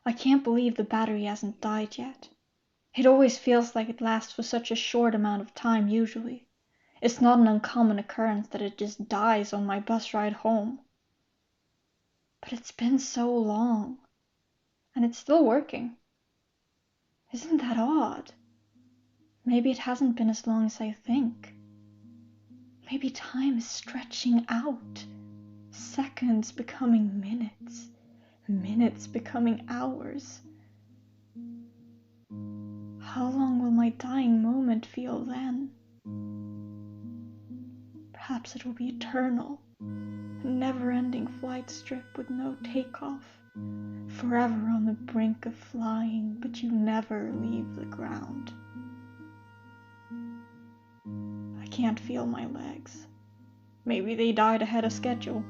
I can't believe the battery hasn't died yet. It always feels like it lasts for such a short amount of time usually. It's not an uncommon occurrence that it just dies on my bus ride home. But it's been so long, and it's still working. Isn't that odd? Maybe it hasn't been as long as I think. Maybe time is stretching out, seconds becoming minutes, minutes becoming hours. How long will my dying moment feel then? Perhaps it will be eternal, a never-ending flight strip with no takeoff, forever on the brink of flying, but you never leave the ground. I can't feel my legs. Maybe they died ahead of schedule.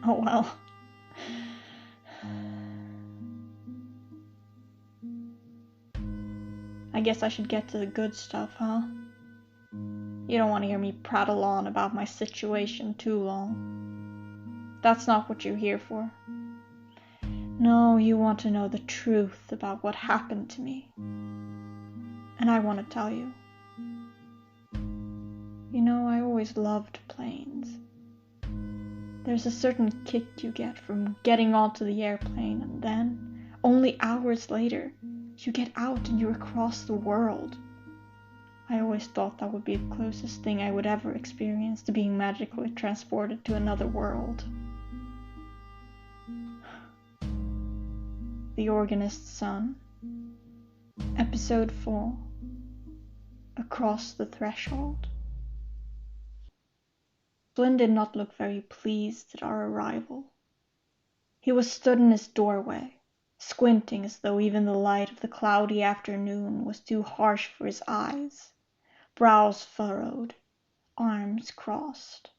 Oh well. I guess I should get to the good stuff, huh? You don't want to hear me prattle on about my situation too long. That's not what you're here for. No, you want to know the truth about what happened to me. And I want to tell you. You know, I always loved planes. There's a certain kick you get from getting onto the airplane, and then, only hours later, you get out and you're across the world. I always thought that would be the closest thing I would ever experience to being magically transported to another world. The Organist's Son, Episode 4, Across the Threshold. Flynn did not look very pleased at our arrival. He was stood in his doorway, squinting as though even the light of the cloudy afternoon was too harsh for his eyes, brows furrowed, arms crossed.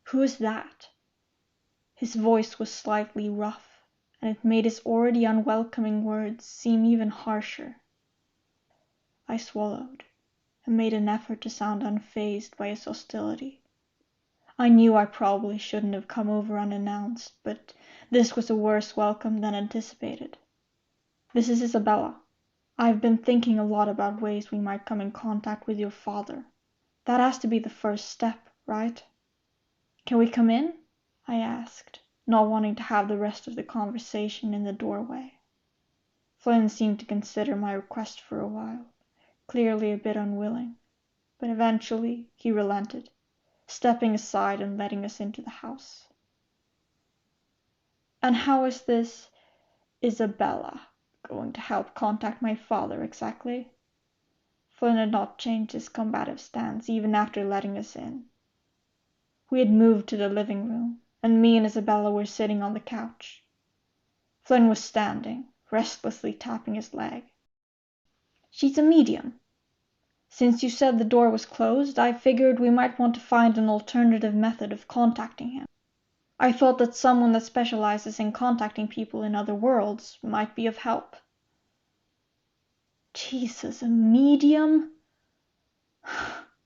"Who is that?" His voice was slightly rough, and it made his already unwelcoming words seem even harsher. I swallowed, and made an effort to sound unfazed by his hostility. I knew I probably shouldn't have come over unannounced, but this was a worse welcome than anticipated. "This is Isabella. I've been thinking a lot about ways we might come in contact with your father. That has to be the first step, right? Can we come in?" I asked, not wanting to have the rest of the conversation in the doorway. Flynn seemed to consider my request for a while, clearly a bit unwilling, but eventually he relented, stepping aside and letting us into the house. "And how is this Isabella going to help contact my father exactly?" Flynn had not changed his combative stance even after letting us in. We had moved to the living room, and me and Isabella were sitting on the couch. Flynn was standing, restlessly tapping his leg. "She's a medium. Since you said the door was closed, I figured we might want to find an alternative method of contacting him. I thought that someone that specializes in contacting people in other worlds might be of help." Jesus, a medium?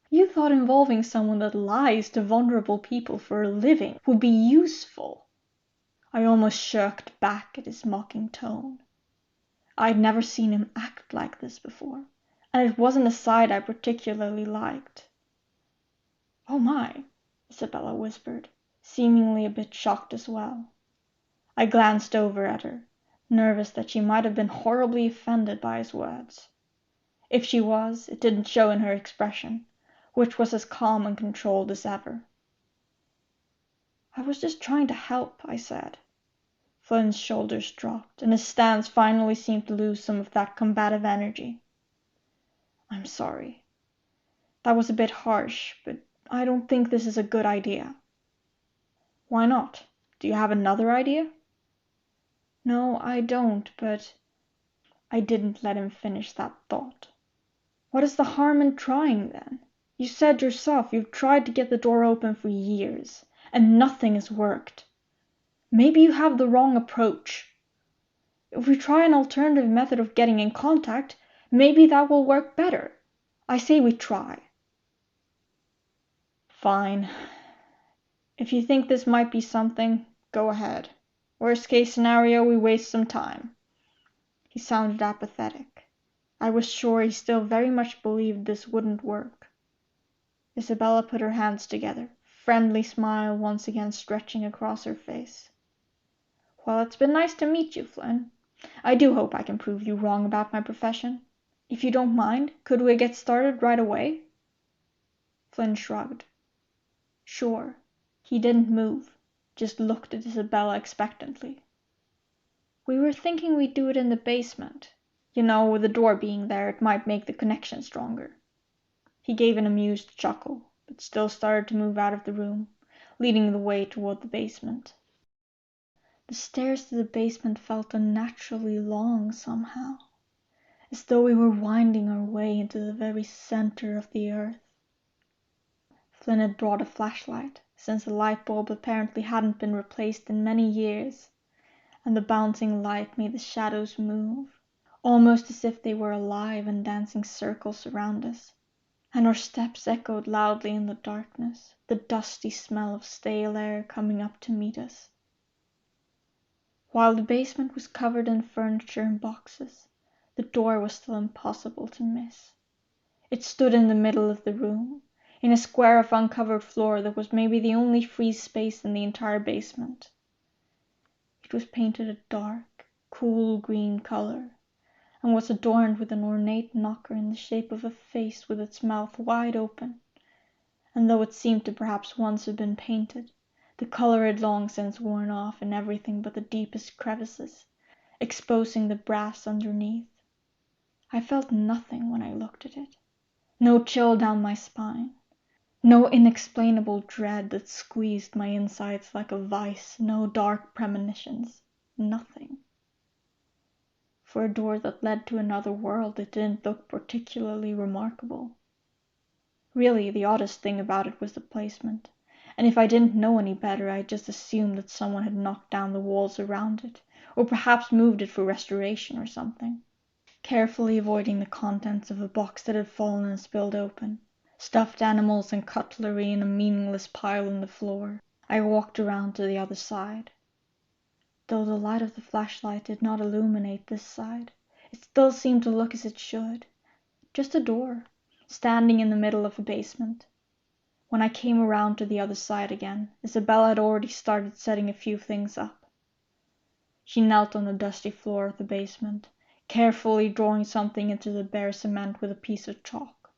You thought involving someone that lies to vulnerable people for a living would be useful. I almost shirked back at his mocking tone. I'd never seen him act like this before, and it wasn't a side I particularly liked. "Oh my," Isabella whispered, seemingly a bit shocked as well. I glanced over at her, nervous that she might have been horribly offended by his words. If she was, it didn't show in her expression, which was as calm and controlled as ever. "I was just trying to help," I said. Flynn's shoulders dropped, and his stance finally seemed to lose some of that combative energy. "I'm sorry. That was a bit harsh, but I don't think this is a good idea." "Why not? Do you have another idea?" "No, I don't, but—" I didn't let him finish that thought. "What is the harm in trying, then? You said yourself you've tried to get the door open for years, and nothing has worked. Maybe you have the wrong approach. If we try an alternative method of getting in contact, maybe that will work better. I say we try." "Fine. If you think this might be something, go ahead. Worst case scenario, we waste some time. He sounded apathetic. I was sure he still very much believed this wouldn't work. Isabella put her hands together, friendly smile once again stretching across her face. Well, it's been nice to meet you, Flynn. I do hope I can prove you wrong about my profession. If you don't mind, could we get started right away? Flynn shrugged. Sure. He didn't move, just looked at Isabella expectantly. We were thinking we'd do it in the basement. You know, with the door being there, it might make the connection stronger. He gave an amused chuckle, but still started to move out of the room, leading the way toward the basement. The stairs to the basement felt unnaturally long somehow, as though we were winding our way into the very center of the earth. Flynn had brought a flashlight, since the light bulb apparently hadn't been replaced in many years, and the bouncing light made the shadows move, almost as if they were alive and dancing circles around us, and our steps echoed loudly in the darkness, the dusty smell of stale air coming up to meet us. While the basement was covered in furniture and boxes, the door was still impossible to miss. It stood in the middle of the room, in a square of uncovered floor that was maybe the only free space in the entire basement. It was painted a dark, cool green color, and was adorned with an ornate knocker in the shape of a face with its mouth wide open, and though it seemed to perhaps once have been painted, the color had long since worn off in everything but the deepest crevices, exposing the brass underneath. I felt nothing when I looked at it. No chill down my spine. No inexplainable dread that squeezed my insides like a vice. No dark premonitions. Nothing. For a door that led to another world, it didn't look particularly remarkable. Really, the oddest thing about it was the placement, and if I didn't know any better, I just assumed that someone had knocked down the walls around it, or perhaps moved it for restoration or something. Carefully avoiding the contents of a box that had fallen and spilled open, stuffed animals and cutlery in a meaningless pile on the floor, I walked around to the other side. Though the light of the flashlight did not illuminate this side, it still seemed to look as it should. Just a door, standing in the middle of a basement. When I came around to the other side again, Isabella had already started setting a few things up. She knelt on the dusty floor of the basement, carefully drawing something into the bare cement with a piece of chalk.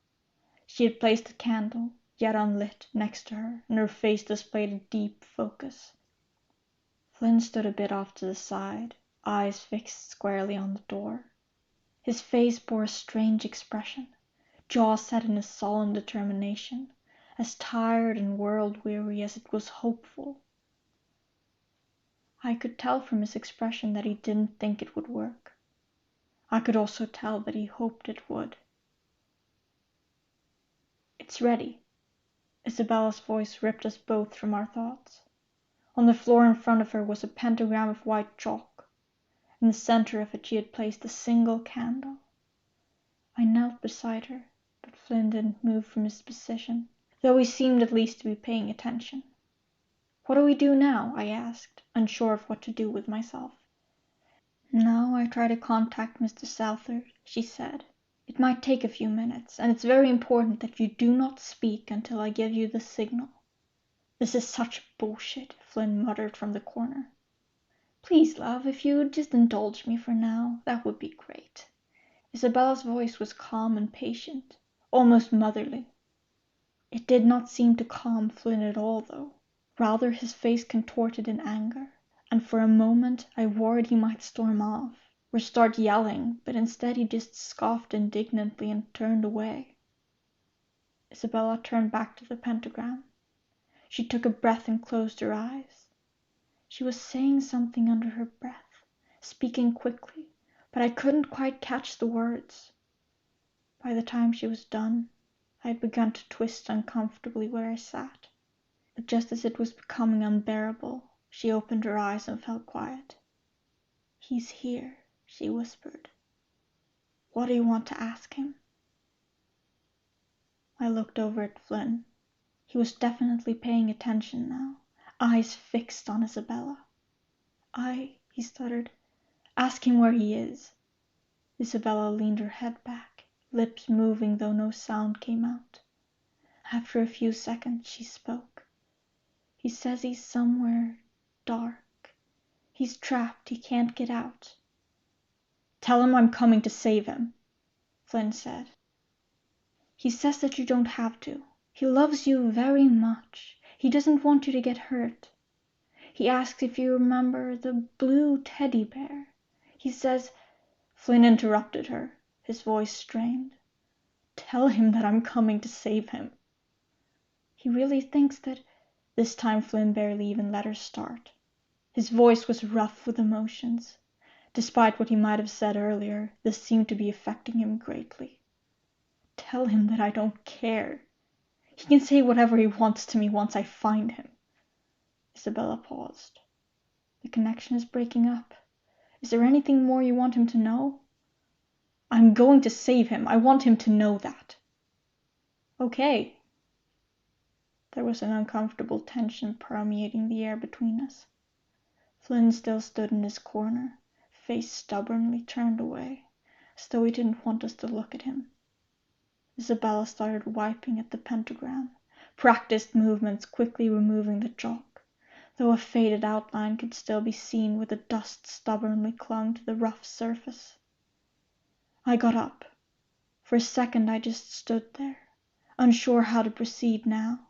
She had placed a candle, yet unlit, next to her, and her face displayed a deep focus. Flynn stood a bit off to the side, eyes fixed squarely on the door. His face bore a strange expression, jaw set in a solemn determination, as tired and world-weary as it was hopeful. I could tell from his expression that he didn't think it would work. I could also tell that he hoped it would. It's ready. Isabella's voice ripped us both from our thoughts. On the floor in front of her was a pentagram of white chalk. In the center of it she had placed a single candle. I knelt beside her, but Flynn didn't move from his position, though he seemed at least to be paying attention. What do we do now? I asked, unsure of what to do with myself. Now I try to contact Mr. Southard, she said. It might take a few minutes, and it's very important that you do not speak until I give you the signal. This is such bullshit, Flynn muttered from the corner. Please, love, if you would just indulge me for now, that would be great. Isabella's voice was calm and patient, almost motherly. It did not seem to calm Flynn at all, though. Rather, his face contorted in anger, and for a moment I worried he might storm off, or start yelling, but instead he just scoffed indignantly and turned away. Isabella turned back to the pentagram. She took a breath and closed her eyes. She was saying something under her breath, speaking quickly, but I couldn't quite catch the words. By the time she was done, I had begun to twist uncomfortably where I sat. But just as it was becoming unbearable, she opened her eyes and fell quiet. He's here, she whispered. What do you want to ask him? I looked over at Flynn. He was definitely paying attention now, eyes fixed on Isabella. he stuttered. Ask him where he is. Isabella leaned her head back, lips moving though no sound came out. After a few seconds she spoke. He says he's somewhere dark. He's trapped. He can't get out. Tell him I'm coming to save him, Flynn said. He says that you don't have to. He loves you very much. He doesn't want you to get hurt. He asks if you remember the blue teddy bear. He says... Flynn interrupted her, his voice strained. Tell him that I'm coming to save him. He really thinks that... This time Flynn barely even let her start. His voice was rough with emotions. Despite what he might have said earlier, this seemed to be affecting him greatly. Tell him that I don't care. He can say whatever he wants to me once I find him. Isabella paused. The connection is breaking up. Is there anything more you want him to know? I'm going to save him. I want him to know that. Okay. There was an uncomfortable tension permeating the air between us. Flynn still stood in his corner, face stubbornly turned away, as though he didn't want us to look at him. Isabella started wiping at the pentagram, practiced movements quickly removing the chalk, though a faded outline could still be seen where the dust stubbornly clung to the rough surface. I got up. For a second I just stood there, unsure how to proceed now.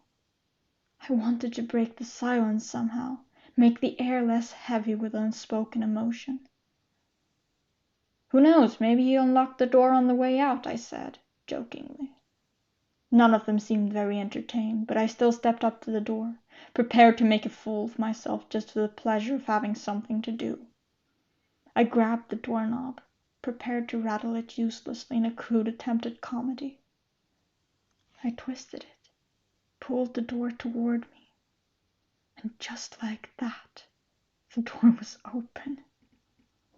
I wanted to break the silence somehow, make the air less heavy with unspoken emotion. Who knows, maybe he unlocked the door on the way out, I said, jokingly. None of them seemed very entertained, but I still stepped up to the door, prepared to make a fool of myself just for the pleasure of having something to do. I grabbed the doorknob, prepared to rattle it uselessly in a crude attempt at comedy. I twisted it, pulled the door toward me, and just like that, the door was open.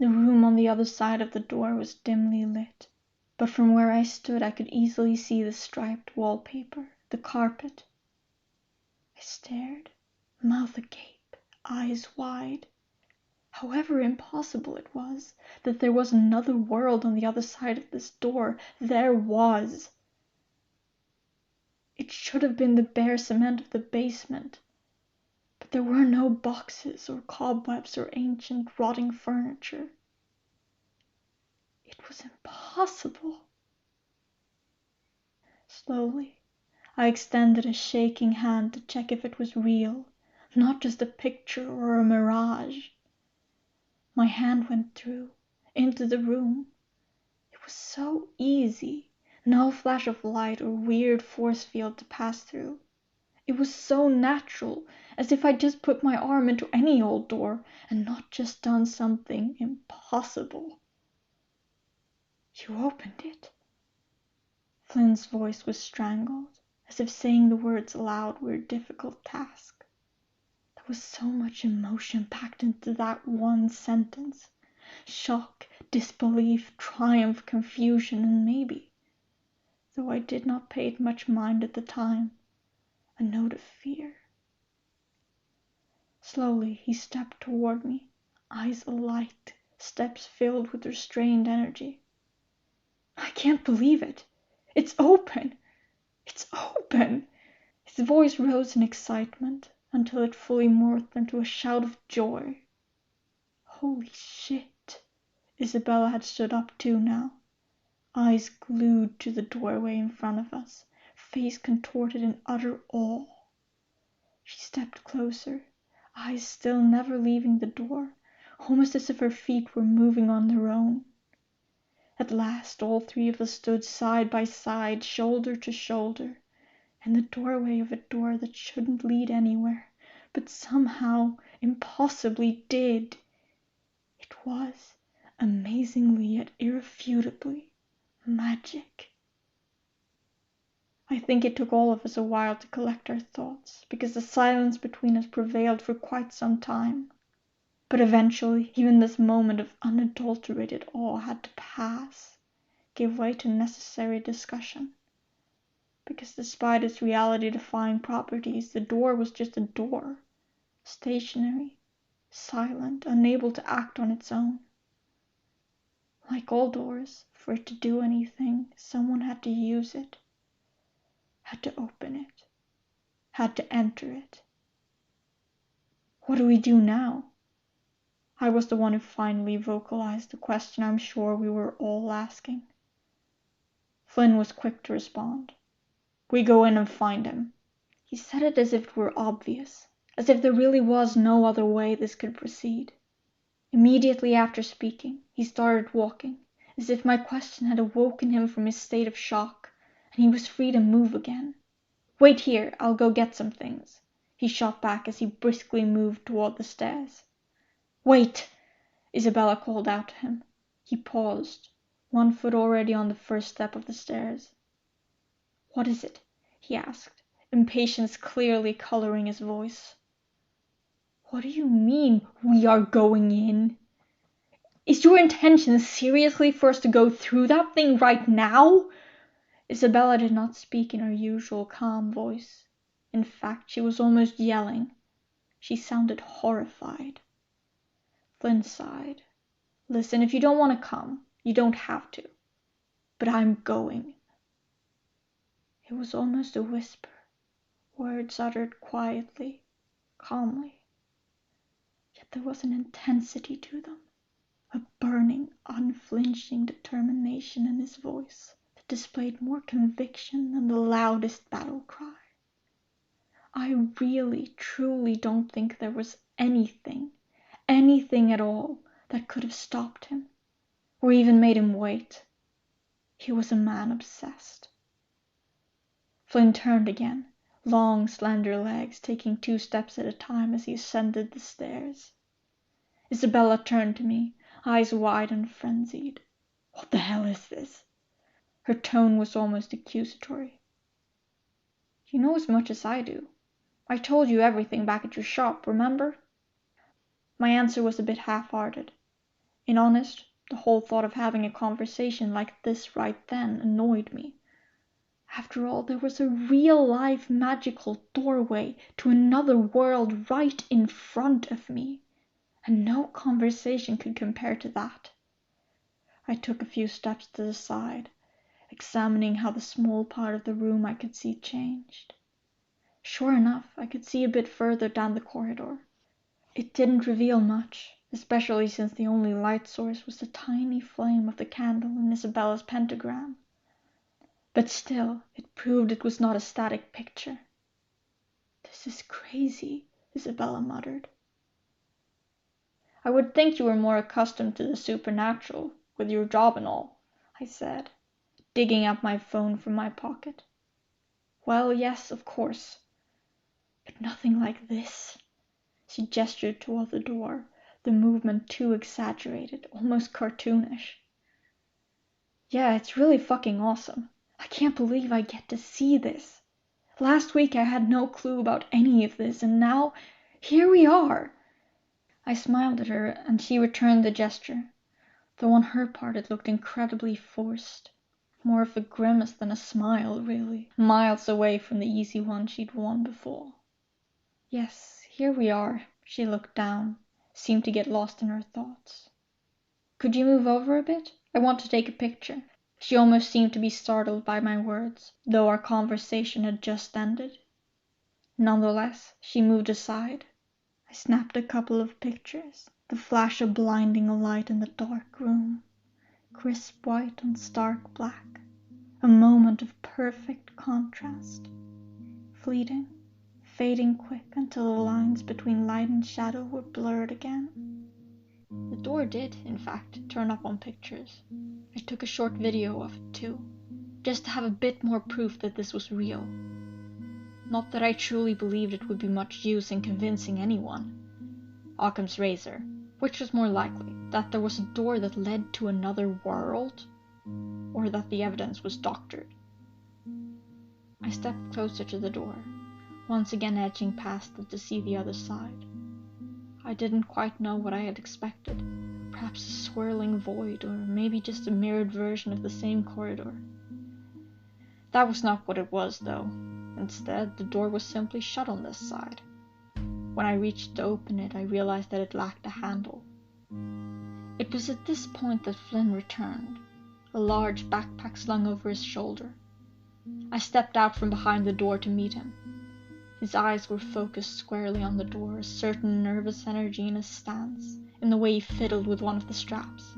The room on the other side of the door was dimly lit, but from where I stood I could easily see the striped wallpaper, the carpet. I stared, mouth agape, eyes wide. However impossible it was that there was another world on the other side of this door, there was. It should have been the bare cement of the basement, but there were no boxes or cobwebs or ancient rotting furniture. It was impossible. Slowly, I extended a shaking hand to check if it was real, not just a picture or a mirage. My hand went through, into the room. It was so easy, no flash of light or weird force field to pass through. It was so natural, as if I'd just put my arm into any old door and not just done something impossible. You opened it. Flynn's voice was strangled, as if saying the words aloud were a difficult task. There was so much emotion packed into that one sentence. Shock, disbelief, triumph, confusion, and maybe, though I did not pay it much mind at the time, a note of fear. Slowly he stepped toward me, eyes alight, steps filled with restrained energy. I can't believe it. It's open. It's open. His voice rose in excitement until it fully morphed into a shout of joy. Holy shit. Isabella had stood up too now, eyes glued to the doorway in front of us, face contorted in utter awe. She stepped closer, eyes still never leaving the door, almost as if her feet were moving on their own. At last all three of us stood side by side, shoulder to shoulder, in the doorway of a door that shouldn't lead anywhere, but somehow, impossibly did. It was, amazingly yet irrefutably, magic. I think it took all of us a while to collect our thoughts, because the silence between us prevailed for quite some time. But eventually, even this moment of unadulterated awe had to pass, give way to necessary discussion. Because despite its reality-defying properties, the door was just a door, stationary, silent, unable to act on its own. Like all doors, for it to do anything, someone had to use it, had to open it, had to enter it. What do we do now? I was the one who finally vocalized the question I'm sure we were all asking. Flynn was quick to respond. We go in and find him. He said it as if it were obvious, as if there really was no other way this could proceed. Immediately after speaking, he started walking, as if my question had awoken him from his state of shock, and he was free to move again. Wait here, I'll go get some things, he shot back as he briskly moved toward the stairs. Wait, Isabella called out to him. He paused, one foot already on the first step of the stairs. What is it? He asked, impatience clearly coloring his voice. What do you mean, we are going in? Is your intention seriously for us to go through that thing right now? Isabella did not speak in her usual calm voice. In fact, she was almost yelling. She sounded horrified. Flynn sighed. Listen, if you don't want to come, you don't have to. But I'm going. It was almost a whisper, words uttered quietly, calmly. Yet there was an intensity to them, a burning, unflinching determination in his voice that displayed more conviction than the loudest battle cry. I really, truly don't think there was anything at all that could have stopped him, or even made him wait. He was a man obsessed. Flynn turned again, long, slender legs taking 2 steps at a time as he ascended the stairs. Isabella turned to me, eyes wide and frenzied. What the hell is this? Her tone was almost accusatory. You know as much as I do. I told you everything back at your shop, remember? My answer was a bit half-hearted. In honest, the whole thought of having a conversation like this right then annoyed me. After all, there was a real-life magical doorway to another world right in front of me, and no conversation could compare to that. I took a few steps to the side, examining how the small part of the room I could see changed. Sure enough, I could see a bit further down the corridor. It didn't reveal much, especially since the only light source was the tiny flame of the candle in Isabella's pentagram. But still, it proved it was not a static picture. This is crazy, Isabella muttered. I would think you were more accustomed to the supernatural, with your job and all, I said, digging up my phone from my pocket. Well, yes, of course. But nothing like this. She gestured toward the door, the movement too exaggerated, almost cartoonish. Yeah, it's really fucking awesome. I can't believe I get to see this. Last week I had no clue about any of this, and now, here we are. I smiled at her, and she returned the gesture, though on her part it looked incredibly forced. More of a grimace than a smile, really, miles away from the easy one she'd worn before. Yes, here we are. She looked down, seemed to get lost in her thoughts. Could you move over a bit? I want to take a picture. She almost seemed to be startled by my words, though our conversation had just ended. Nonetheless, she moved aside. I snapped a couple of pictures, the flash of blinding light in the dark room, crisp white on stark black, a moment of perfect contrast, fleeting, fading quick until the lines between light and shadow were blurred again. The door did, in fact, turn up on pictures. I took a short video of it too, just to have a bit more proof that this was real. Not that I truly believed it would be much use in convincing anyone. Occam's razor. Which was more likely, that there was a door that led to another world, or that the evidence was doctored? I stepped closer to the door, once again edging past it to see the other side. I didn't quite know what I had expected, perhaps a swirling void, or maybe just a mirrored version of the same corridor. That was not what it was, though. Instead, the door was simply shut on this side. When I reached to open it, I realized that it lacked a handle. It was at this point that Flynn returned, a large backpack slung over his shoulder. I stepped out from behind the door to meet him. His eyes were focused squarely on the door, a certain nervous energy in his stance, in the way he fiddled with one of the straps.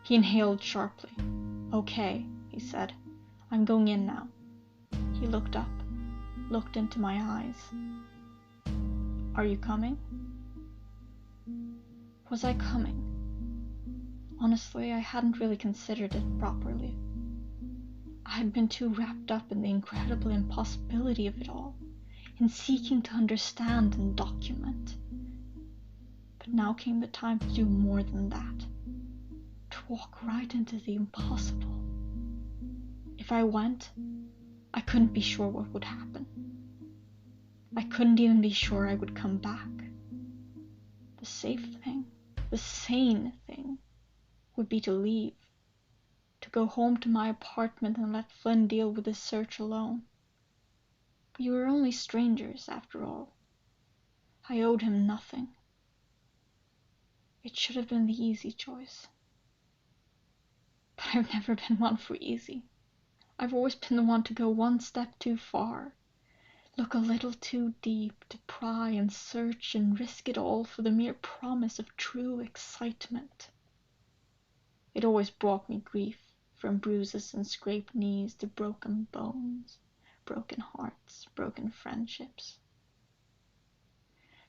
He inhaled sharply. "Okay," he said. "I'm going in now." He looked up, looked into my eyes. "Are you coming?" Was I coming? Honestly, I hadn't really considered it properly. I had been too wrapped up in the incredible impossibility of it all, in seeking to understand and document. But now came the time to do more than that, to walk right into the impossible. If I went, I couldn't be sure what would happen. I couldn't even be sure I would come back. The safe thing, the sane thing, would be to leave, to go home to my apartment and let Flynn deal with his search alone. We were only strangers, after all. I owed him nothing. It should have been the easy choice. But I've never been one for easy. I've always been the one to go one step too far, look a little too deep, to pry and search and risk it all for the mere promise of true excitement. It always brought me grief, from bruises and scraped knees to broken bones, broken hearts, broken friendships.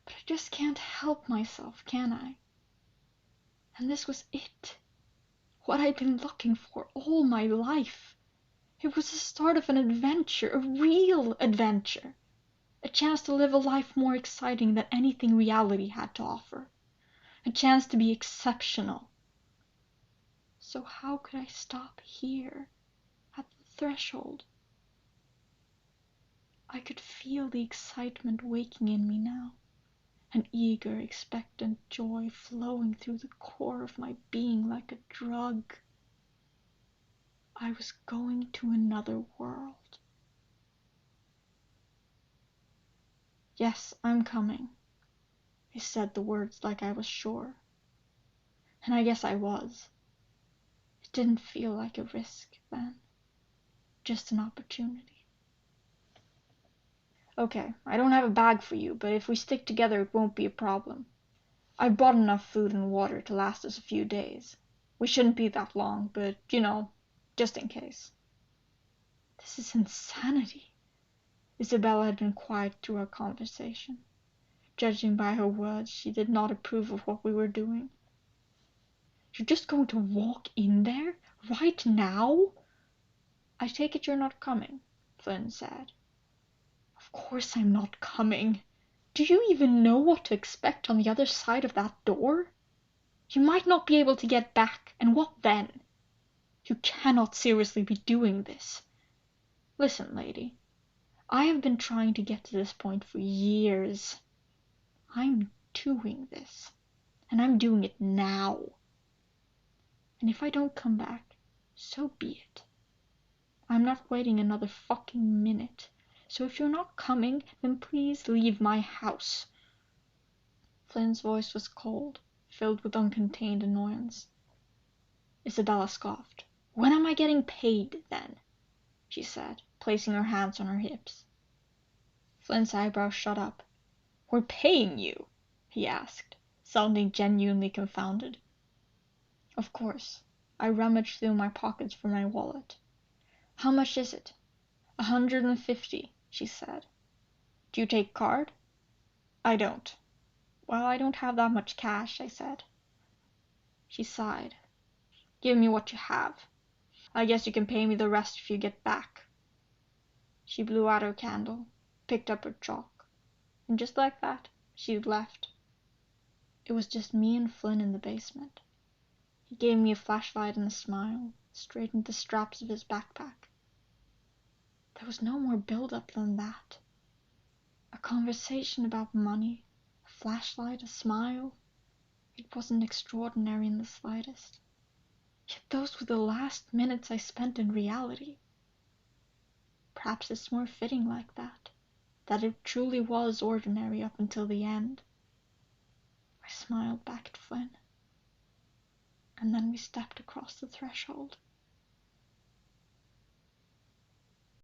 But I just can't help myself, can I? And this was it. What I'd been looking for all my life. It was the start of an adventure, a real adventure. A chance to live a life more exciting than anything reality had to offer. A chance to be exceptional. So how could I stop here, at the threshold? I could feel the excitement waking in me now, an eager, expectant joy flowing through the core of my being like a drug. I was going to another world. "Yes, I'm coming." I said the words like I was sure. And I guess I was. It didn't feel like a risk then, just an opportunity. "Okay, I don't have a bag for you, but if we stick together it won't be a problem. I've brought enough food and water to last us a few days. We shouldn't be that long, but, just in case." This is insanity. Isabella had been quiet through our conversation. Judging by her words, she did not approve of what we were doing. "You're just going to walk in there? Right now?" "I take it you're not coming," Flynn said. "Of course I'm not coming. Do you even know what to expect on the other side of that door? You might not be able to get back, and what then? You cannot seriously be doing this. Listen, lady, I have been trying to get to this point for years. I'm doing this, and I'm doing it now. And if I don't come back, so be it. I'm not waiting another fucking minute. So if you're not coming, then please leave my house." Flynn's voice was cold, filled with uncontained annoyance. Isabella scoffed. "When am I getting paid, then?" she said, placing her hands on her hips. Flynn's eyebrows shot up. "We're paying you?" he asked, sounding genuinely confounded. Of course. I rummaged through my pockets for my wallet. "How much is it?" "150, she said. "Do you take card?" "I don't." "Well, I don't have that much cash," I said. She sighed. "Give me what you have. I guess you can pay me the rest if you get back." She blew out her candle, picked up her chalk, and just like that, she'd left. It was just me and Flynn in the basement. He gave me a flashlight and a smile, straightened the straps of his backpack. There was no more build-up than that. A conversation about money, a flashlight, a smile. It wasn't extraordinary in the slightest. Yet those were the last minutes I spent in reality. Perhaps it's more fitting like that. that it truly was ordinary up until the end. I smiled back at Flynn, and then we stepped across the threshold.